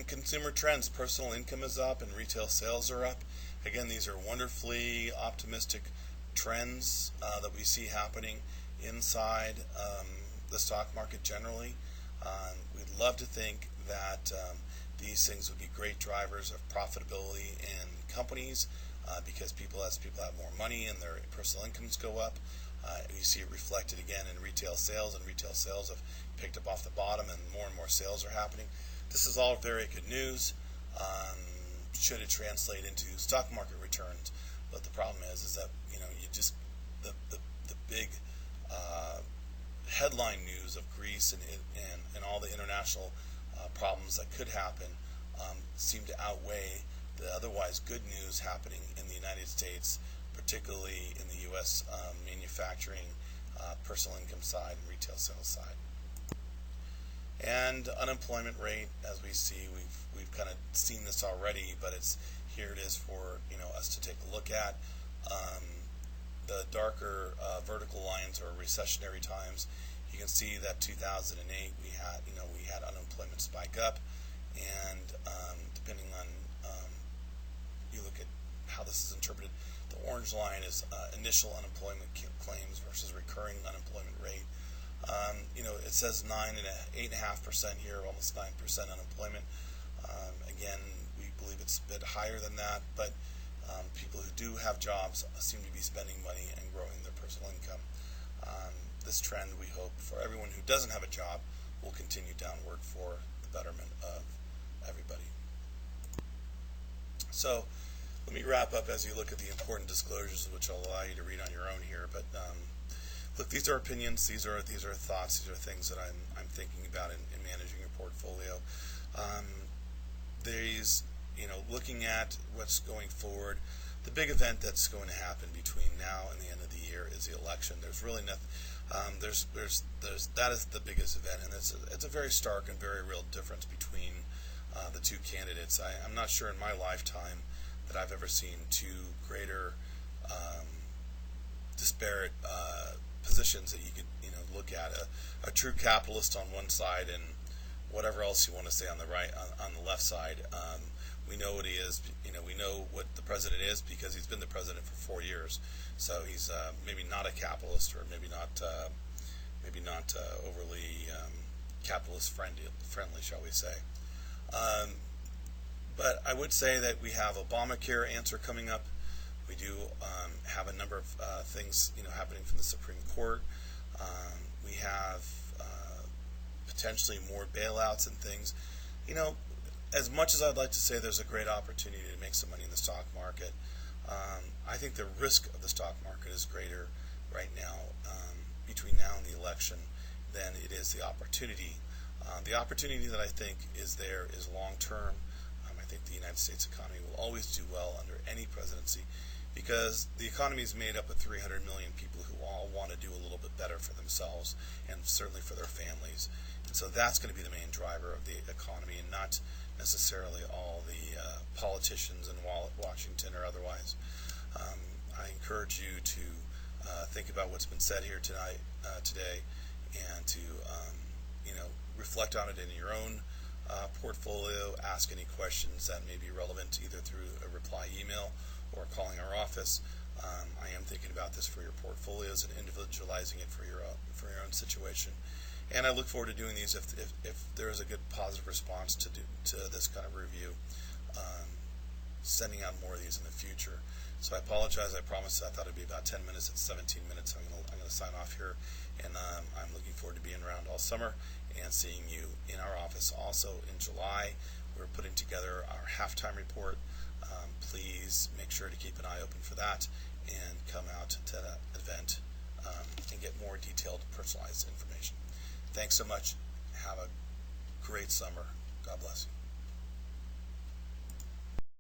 consumer trends, personal income is up and retail sales are up. Again, these are wonderfully optimistic trends that we see happening inside the stock market generally. We'd love to think that these things would be great drivers of profitability in companies because as people have more money and their personal incomes go up. You see it reflected again in retail sales, and retail sales have picked up off the bottom and more sales are happening. This is all very good news. Should it translate into stock market returns? But the problem is that the big headline news of Greece and all the international problems that could happen seem to outweigh the otherwise good news happening in the United States, particularly in the U.S. Manufacturing, personal income side, and retail sales side. And unemployment rate, as we see, we've kind of seen this already, but here it is for us to take a look at. The darker vertical lines are recessionary times. You can see that 2008 we had unemployment spike up, and depending on you look at how this is interpreted, the orange line is initial unemployment claims versus recurring unemployment rate. It says 8.5% here, almost 9% unemployment. Again, we believe it's a bit higher than that, but people who do have jobs seem to be spending money and growing their personal income. This trend, we hope, for everyone who doesn't have a job will continue downward for the betterment of everybody. So let me wrap up as you look at the important disclosures, which I'll allow you to read on your own here. But look, these are opinions, these are thoughts, these are things that I'm thinking about in managing your portfolio. Looking at what's going forward, the big event that's going to happen between now and the end of the year is the election. There's really nothing. That is the biggest event, and it's a very stark and very real difference between the two candidates. I'm not sure in my lifetime that I've ever seen two greater disparate positions that you could look at. A true capitalist on one side and whatever else you want to say on the right, on the left side. We know what he is. We know what the president is because he's been the president for 4 years. So he's maybe not a capitalist, or maybe not overly capitalist friendly, shall we say? But I would say that we have Obamacare answer coming up. We do have a number of things happening from the Supreme Court. We have potentially more bailouts and things. As much as I'd like to say there's a great opportunity to make some money in the stock market, I think the risk of the stock market is greater right now between now and the election than it is the opportunity. The opportunity that I think is there is long term. I think the United States economy will always do well under any presidency because the economy is made up of 300 million people who all want to do a little bit better for themselves and certainly for their families. And so that's going to be the main driver of the economy, and not necessarily all the politicians in Washington or otherwise. I encourage you to think about what's been said here today, and to reflect on it in your own portfolio. Ask any questions that may be relevant either through a reply email or calling our office. I am thinking about this for your portfolios and individualizing it for your own situation. And I look forward to doing these if there is a good positive response to this kind of review, sending out more of these in the future. So I apologize. I promised I thought it would be about 10 minutes. It's 17 minutes. So I'm going to sign off here, and I'm looking forward to being around all summer and seeing you in our office. Also in July, we're putting together our halftime report. Please make sure to keep an eye open for that and come out to that event and get more detailed, personalized information. Thanks so much. Have a great summer. God bless you.